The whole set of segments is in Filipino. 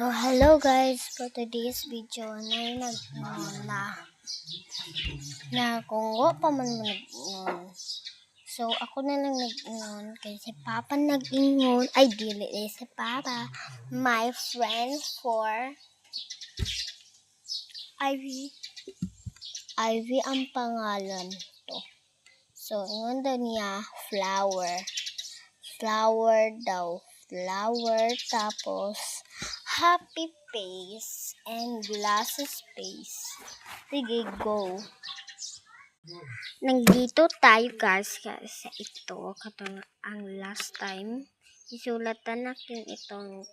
So, hello guys, for today's video na kung wa pa man mo nag-ingon. So, ako na lang nag-ingon kay si Papa nag-ingon. Ay, dili si Papa. My friend for Ivy. Ivy ang pangalan to. So, ingon daw niya flower. Flower daw. Flower, tapos happy face and glasses face. Sige, go. Nandito tayo guys sa ito. Katulad ang last time. Isulatan natin ito.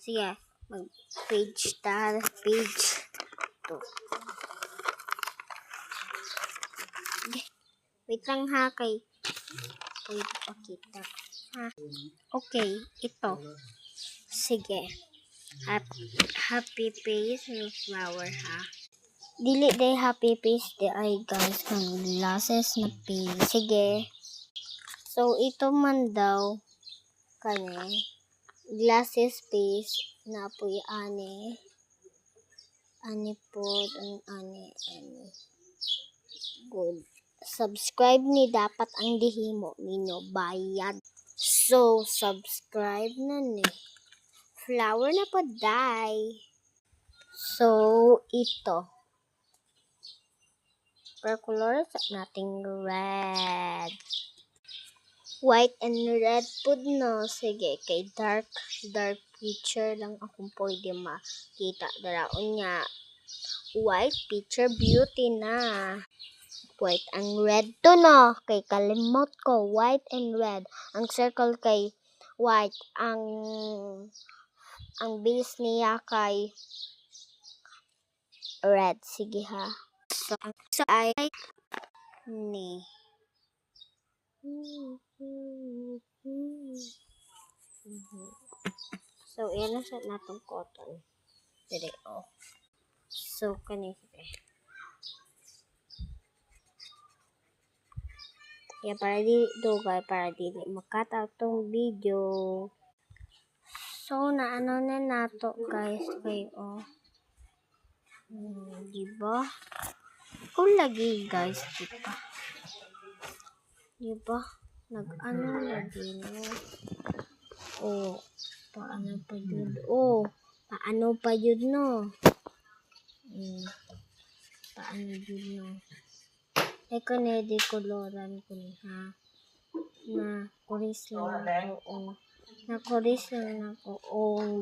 Sige, mag-page ta. Page. Ito. Wait lang ha kay. Wait, pakita. Ha? Okay, ito. Sige. Happy face and flower ha. Dili day happy face di ay guys kang glasses na face. Sige. So ito man daw kani glasses face na po'y ani po ani good. Subscribe ni dapat ang dihimo nino bayad. So subscribe na ni. Flower na po die. So ito. Per color nating red. White and red po no. Sige, kay dark picture lang akong pwede makita. Daraon niya. White picture beauty na. White and red to no. Kay kalimot ko. White and red. Ang circle kay white. Ang base niya kay red. Sige ha. So ay ni. So, yan na siya natong cotton. Dire, oh. So, kanito yeah, para di dugay, para di makata tong video. So, naano na nato, guys. Okay, oh. Diba? Kung lagi, guys, diba? Diba? Nag-ano lagi, no? Oh, paano pa yun? Oh, paano pa yun, no? Paano yun, no? Eko na di koloran ko ha. Na kuris lang ako. Na kuris lang ako. Oh,